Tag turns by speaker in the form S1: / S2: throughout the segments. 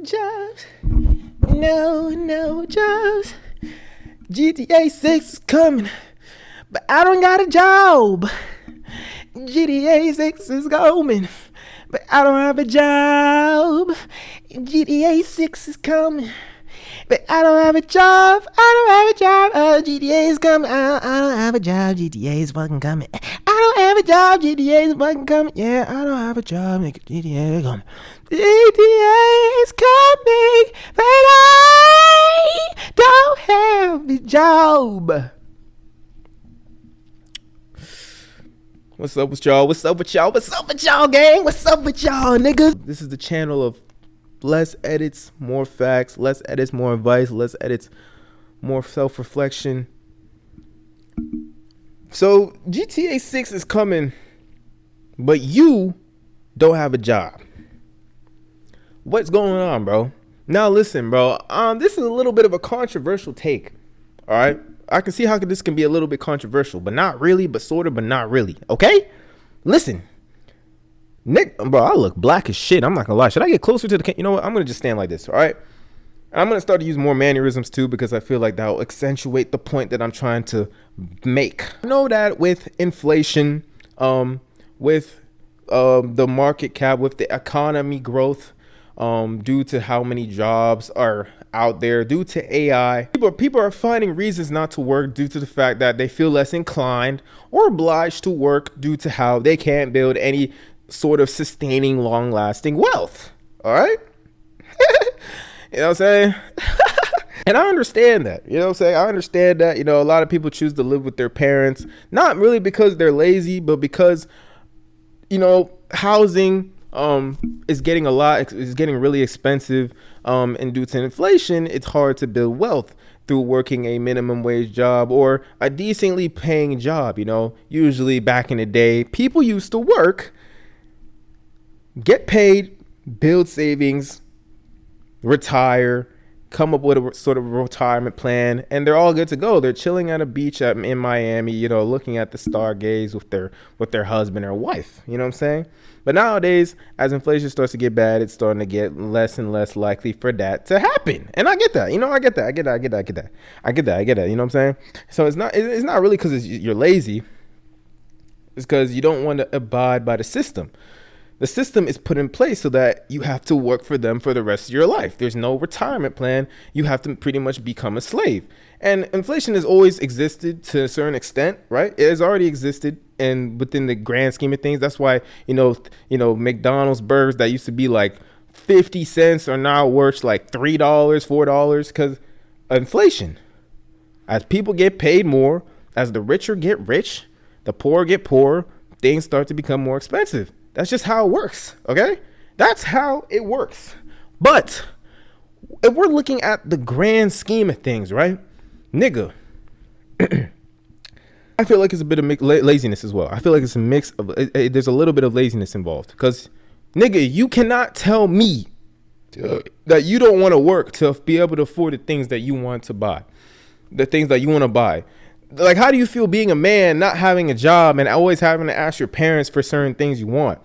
S1: jobs. No jobs. GTA 6 is coming, but I don't got a job. GTA 6 is coming, but I don't have a job. GTA 6 is coming, but I don't have a job. GTA is coming. I don't have a job. GTA is fucking coming. I don't have a job. GTA is fucking coming. Yeah, I don't have a job. GTA is coming. GTA is coming, but I don't have a job. What's up with y'all? What's up with y'all? What's up with y'all, gang? What's up with y'all, niggas? This is the channel of less edits, more facts, less edits, more advice, less edits, more self-reflection. So GTA 6 is coming, but you don't have a job. What's going on, bro? Now listen, bro. This is a little bit of a controversial take. All right, I can see how this can be a little bit controversial, but not really, but sort of, but not really. Okay, listen. Nick, bro, I look black as shit. I'm not gonna lie. Should I get closer to the? You know what? I'm gonna just stand like this. All right. I'm gonna start to use more mannerisms too, because I feel like that will accentuate the point that I'm trying to make. I know that with inflation, with the market cap, with the economy growth, due to how many jobs are out there, due to AI, people are finding reasons not to work due to the fact that they feel less inclined or obliged to work due to how they can't build any sort of sustaining, long-lasting wealth. All right. You know what I'm saying? And I understand that. You know what I'm saying? I understand that, you know, a lot of people choose to live with their parents, not really because they're lazy, but because, you know, housing is getting really expensive, and due to inflation, it's hard to build wealth through working a minimum wage job or a decently paying job. You know, usually back in the day, people used to work, get paid, build savings, retire, come up with a sort of retirement plan, and they're all good to go. They're chilling at a beach in Miami, you know, looking at the stargaze with their husband or wife. You know what I'm saying? But nowadays, as inflation starts to get bad, it's starting to get less and less likely for that to happen. And I get that. You know, I get that. You know what I'm saying? So it's not really because you're lazy. It's because you don't want to abide by the system. The system is put in place so that you have to work for them for the rest of your life. There's no retirement plan. You have to pretty much become a slave. And inflation has always existed to a certain extent, right? It has already existed, and within the grand scheme of things, that's why, you know, McDonald's burgers that used to be like 50 cents are now worth like $3, $4, because inflation. As people get paid more, as the richer get rich, the poor get poorer, things start to become more expensive. That's just how it works, okay? That's how it works. But if we're looking at the grand scheme of things, right? Nigga, I feel like it's a bit of laziness as well. I feel like it's a mix of, there's a little bit of laziness involved. Because, nigga, you cannot tell me that you don't want to work to be able to afford the things that you want to buy. The things that you want to buy. Like, how do you feel being a man, not having a job, and always having to ask your parents for certain things you want?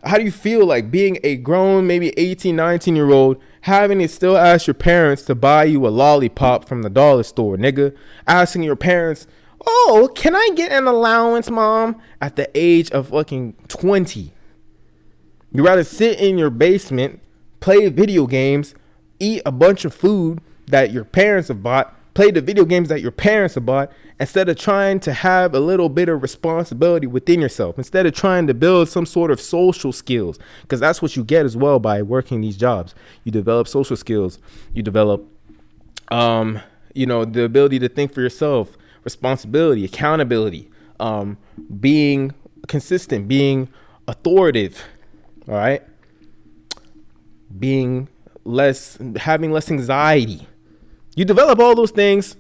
S1: How do you feel like being a grown, maybe 18, 19-year-old, having to still ask your parents to buy you a lollipop from the dollar store, nigga? Asking your parents, oh, can I get an allowance, mom? At the age of fucking 20. You rather sit in your basement, play video games, eat a bunch of food that your parents have bought, play the video games that your parents have bought, instead of trying to have a little bit of responsibility within yourself, instead of trying to build some sort of social skills, because that's what you get as well by working these jobs. You develop social skills. You develop, you know, the ability to think for yourself, responsibility, accountability, being consistent, being authoritative, all right, having less anxiety. You develop all those things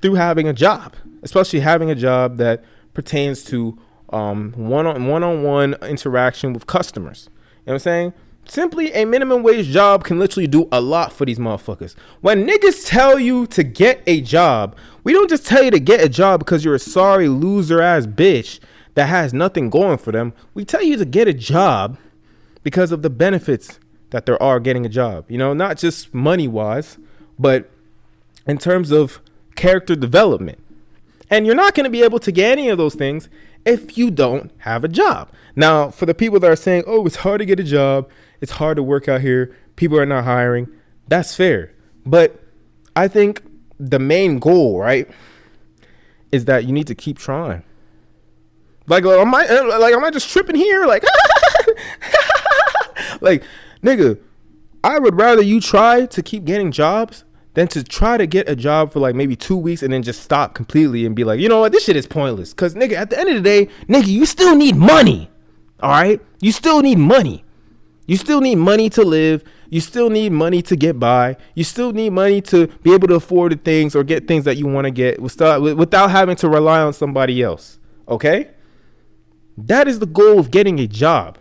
S1: through having a job, especially having a job that pertains to one-on-one interaction with customers. You know what I'm saying? Simply a minimum wage job can literally do a lot for these motherfuckers. When niggas tell you to get a job, we don't just tell you to get a job because you're a sorry loser ass bitch that has nothing going for them. We tell you to get a job because of the benefits that there are getting a job. You know, not just money wise, but in terms of character development. And you're not going to be able to get any of those things if you don't have a job. Now, for the people that are saying, oh, it's hard to get a job, it's hard to work out here, people are not hiring, that's fair. But I think the main goal, right, is that you need to keep trying. Like, am I just tripping here? Like, like, nigga, I would rather you try to keep getting jobs than to try to get a job for like maybe 2 weeks and then just stop completely and be like, you know what, this shit is pointless. Cause nigga, at the end of the day, nigga, you still need money. All right. You still need money. You still need money to live. You still need money to get by. You still need money to be able to afford the things or get things that you want to get without having to rely on somebody else. Okay. That is the goal of getting a job.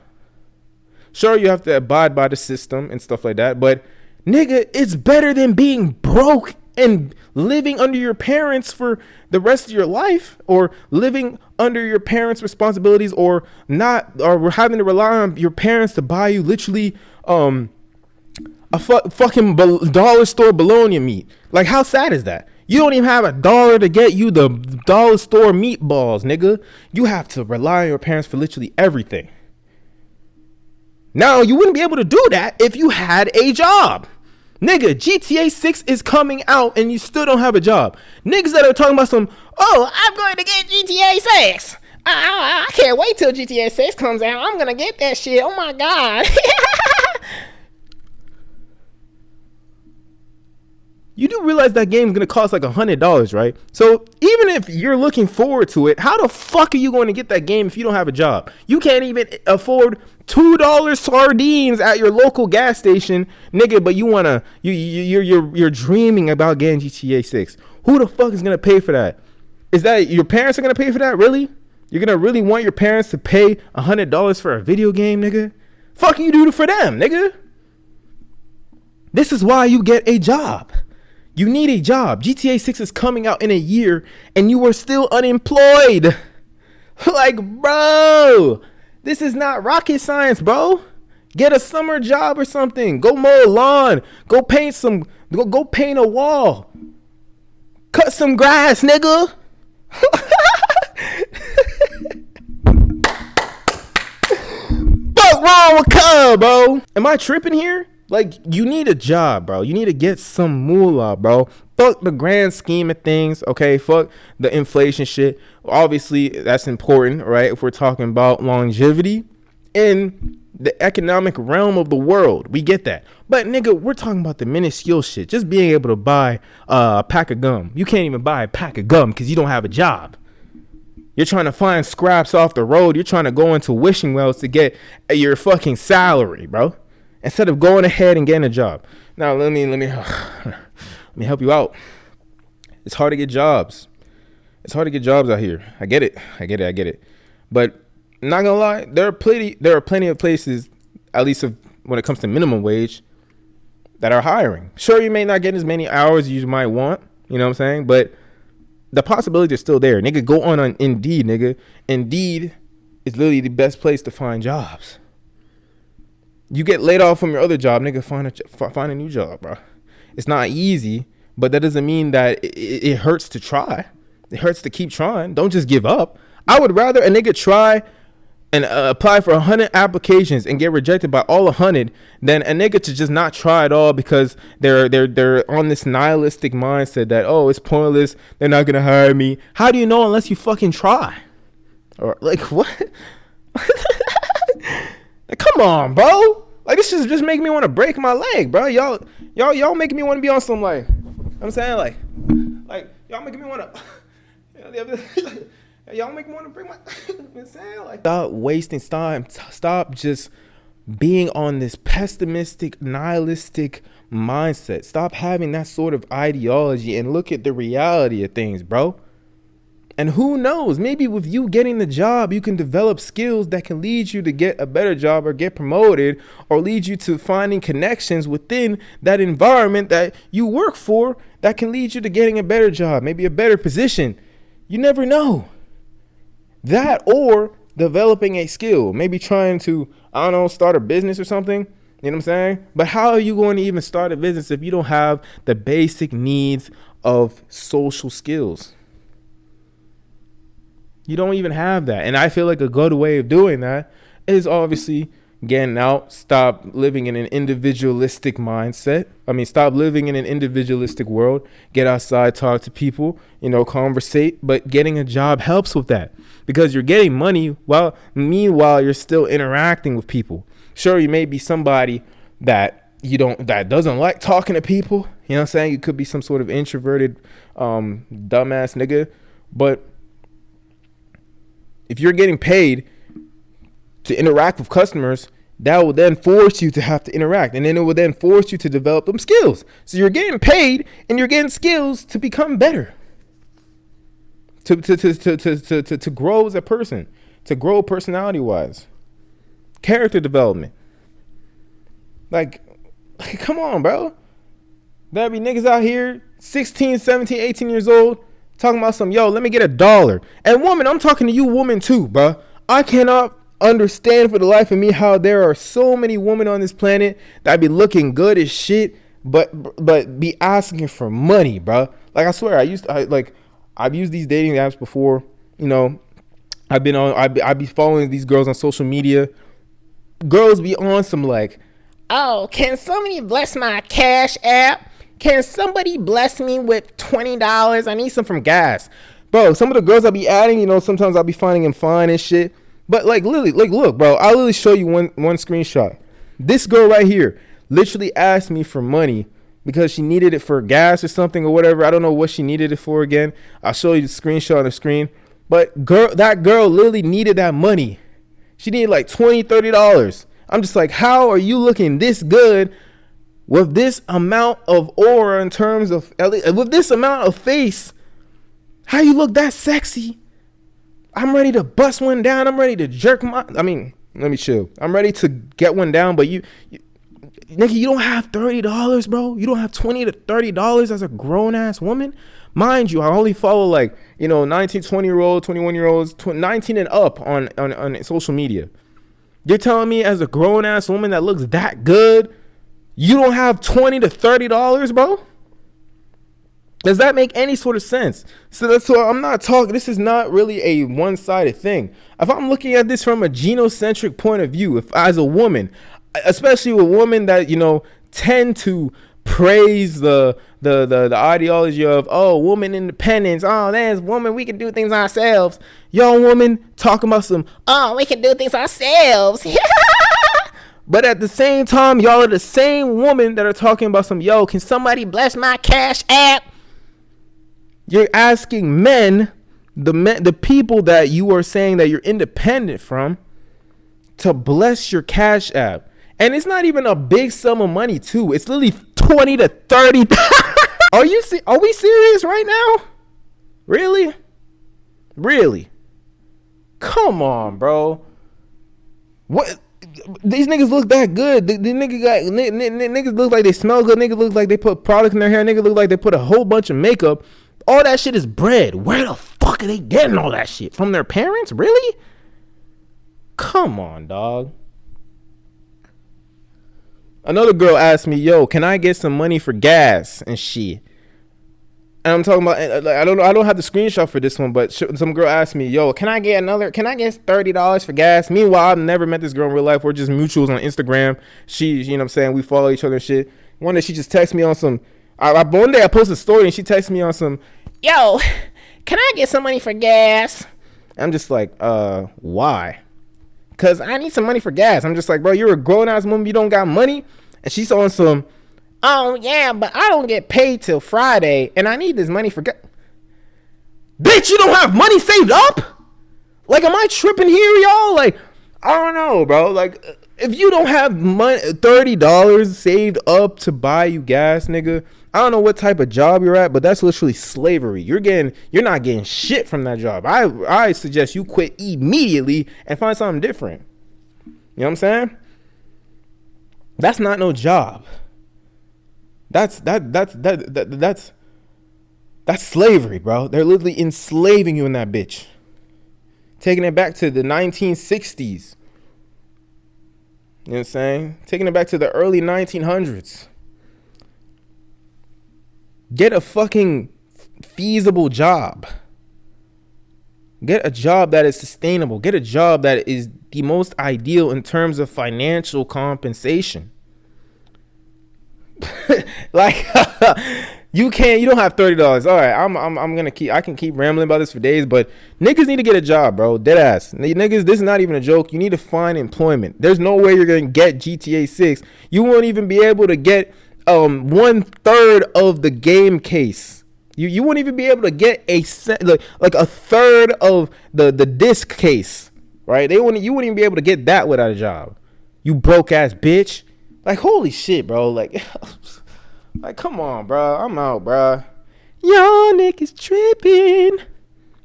S1: Sure, you have to abide by the system and stuff like that, but nigga, it's better than being broke and living under your parents for the rest of your life, or living under your parents' responsibilities, or having to rely on your parents to buy you literally a fucking dollar store bologna meat. Like, how sad is that? You don't even have $1 to get you the dollar store meatballs, nigga. You have to rely on your parents for literally everything. Now, you wouldn't be able to do that if you had a job. Nigga, GTA 6 is coming out and you still don't have a job. Niggas that are talking about I'm going to get GTA 6. I can't wait till GTA 6 comes out. I'm going to get that shit. Oh my God. You do realize that game is going to cost like $100, right? So even if you're looking forward to it, how the fuck are you going to get that game if you don't have a job? You can't even afford $2 sardines at your local gas station, nigga, but you're dreaming about getting GTA 6. Who the fuck is going to pay for that? Is that your parents are going to pay for that? Really? You're going to really want your parents to pay $100 for a video game, nigga? Fuck you do for them, nigga? This is why you get a job. You need a job. GTA 6 is coming out in a year and you are still unemployed. Like, bro, this is not rocket science, bro. Get a summer job or something. Go mow a lawn. Go paint a wall. Cut some grass, nigga. Fuck wrong with Cub, bro? Am I tripping here? Like, you need a job, bro. You need to get some moolah, bro. Fuck the grand scheme of things, okay? Fuck the inflation shit. Obviously, that's important, right? If we're talking about longevity in the economic realm of the world. We get that. But, nigga, we're talking about the minuscule shit. Just being able to buy a pack of gum. You can't even buy a pack of gum because you don't have a job. You're trying to find scraps off the road. You're trying to go into wishing wells to get your fucking salary, bro. Instead of going ahead and getting a job. Now, let me help you out. It's hard to get jobs. It's hard to get jobs out here. I get it. But I'm not gonna lie, there are plenty of places, at least when it comes to minimum wage, that are hiring. Sure, you may not get as many hours as you might want. You know what I'm saying? But the possibilities are still there. Nigga, go on Indeed, nigga. Indeed is literally the best place to find jobs. You get laid off from your other job, nigga, find a new job, bro. It's not easy, but that doesn't mean that it hurts to try. It hurts to keep trying. Don't just give up. I would rather a nigga try and apply for 100 applications and get rejected by all 100 than a nigga to just not try at all because they're on this nihilistic mindset that, oh, it's pointless. They're not going to hire me. How do you know unless you fucking try? Or like, what? Like, come on, bro. Like, this is just making me want to break my leg, bro. Y'all making me want to be on some, like, I'm saying, like y'all making me want to, y'all making me want to break my, I'm saying, like, stop wasting time. Stop just being on this pessimistic, nihilistic mindset. Stop having that sort of ideology and look at the reality of things, bro. And who knows, maybe with you getting the job, you can develop skills that can lead you to get a better job or get promoted or lead you to finding connections within that environment that you work for that can lead you to getting a better job, maybe a better position. You never know. That or developing a skill, maybe trying to, I don't know, start a business or something. You know what I'm saying? But how are you going to even start a business if you don't have the basic needs of social skills? You don't even have that. And I feel like a good way of doing that is obviously getting out, stop living in an individualistic mindset. Stop living in an individualistic world. Get outside, talk to people, conversate. But getting a job helps with that because you're getting money while meanwhile you're still interacting with people. Sure, you may be somebody that doesn't like talking to people. You know what I'm saying? You could be some sort of introverted, dumbass nigga. But if you're getting paid to interact with customers, that will then force you to have to interact, and then it will then force you to develop them skills. So you're getting paid and you're getting skills to become better, to grow as a person, to grow personality wise, character development. Like come on, bro. There be niggas out here 16, 17, 18 years old talking about some, yo, let me get $1. And woman, I'm talking to you woman too, bro. I cannot understand for the life of me how there are so many women on this planet that be looking good as shit, but be asking for money, bro. Like I swear, I've used these dating apps before. I be following these girls on social media. Girls be on some like, oh, can somebody bless my Cash App? Can somebody bless me with $20? I need some from gas. Bro, some of the girls I be adding, sometimes I'll be finding them fine and shit. But like literally, like look, bro, I'll literally show you one screenshot. This girl right here literally asked me for money because she needed it for gas or something or whatever. I don't know what she needed it for again. I'll show you the screenshot on the screen. But that girl literally needed that money. She needed like $20, $30. I'm just like, how are you looking this good with this amount of aura in terms of, with this amount of face? How you look that sexy? I'm ready to bust one down. I'm ready to jerk let me chill. I'm ready to get one down, but you nigga, you don't have $30, bro. You don't have $20 to $30 as a grown ass woman. Mind you, I only follow 19, 20-year-olds, 21-year-olds, 19 and up on social media. You're telling me as a grown ass woman that looks that good, you don't have $20 to $30, bro? Does that make any sort of sense? So I'm not talking, this is not really a one-sided thing. If I'm looking at this from a genocentric point of view, if as a woman, especially a woman that, tend to praise the ideology of, oh, woman independence, oh, there's woman, we can do things ourselves. Y'all woman talking about some, oh, we can do things ourselves. But at the same time, y'all are the same woman that are talking about some, yo, can somebody bless my Cash App? You're asking the people that you are saying that you're independent from, to bless your Cash App. And it's not even a big sum of money too. It's literally 20 to 30. Are we serious right now? Really? Come on, bro. What? These niggas look that good. The niggas look like they smell good. Niggas look like they put product in their hair. Niggas look like they put a whole bunch of makeup. All that shit is bread. Where the fuck are they getting all that shit? From their parents? Really? Come on, dog. Another girl asked me, yo, can I get some money for gas and shit? And I'm talking about, I don't have the screenshot for this one, but some girl asked me, yo, can I get $30 for gas? Meanwhile, I've never met this girl in real life. We're just mutuals on Instagram. She, you know what I'm saying? We follow each other and shit. One day she just texted me on some, one day I posted a story and she texted me on some, yo, can I get some money for gas? I'm just like, why? Because I need some money for gas. I'm just like, bro, you're a grown-ass woman. You don't got money? And she's on some, oh, yeah, but I don't get paid till Friday, and I need this money for gas. Bitch, you don't have money saved up? Like, am I tripping here, y'all? Like, I don't know, bro. Like, if you don't have money, $30 saved up to buy you gas, nigga, I don't know what type of job you're at, but that's literally slavery. You're not getting shit from that job. I suggest you quit immediately and find something different. You know what I'm saying? That's not no job. That's slavery, bro. They're literally enslaving you in that bitch. Taking it back to the 1960s. You know what I'm saying? Taking it back to the early 1900s. Get a fucking feasible job. Get a job that is sustainable. Get a job that is the most ideal in terms of financial compensation. Like you don't have $30. All right, I can keep rambling about this for days, but niggas need to get a job, bro. Dead ass. Niggas, this is not even a joke. You need to find employment. There's no way you're gonna get GTA 6. You won't even be able to get 1/3 of the game case. You won't even be able to get like a third of the disc case, right? You wouldn't even be able to get that without a job. You broke ass bitch. Like, holy shit, bro. Like come on, bro. I'm out, bro. Y'all niggas tripping.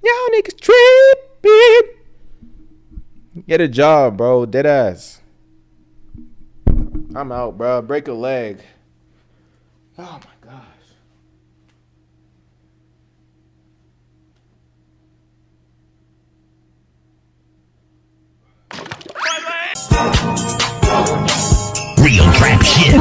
S1: Y'all niggas tripping. Get a job, bro. Dead ass. I'm out, bro. Break a leg. Oh my gosh.
S2: Real trap shit.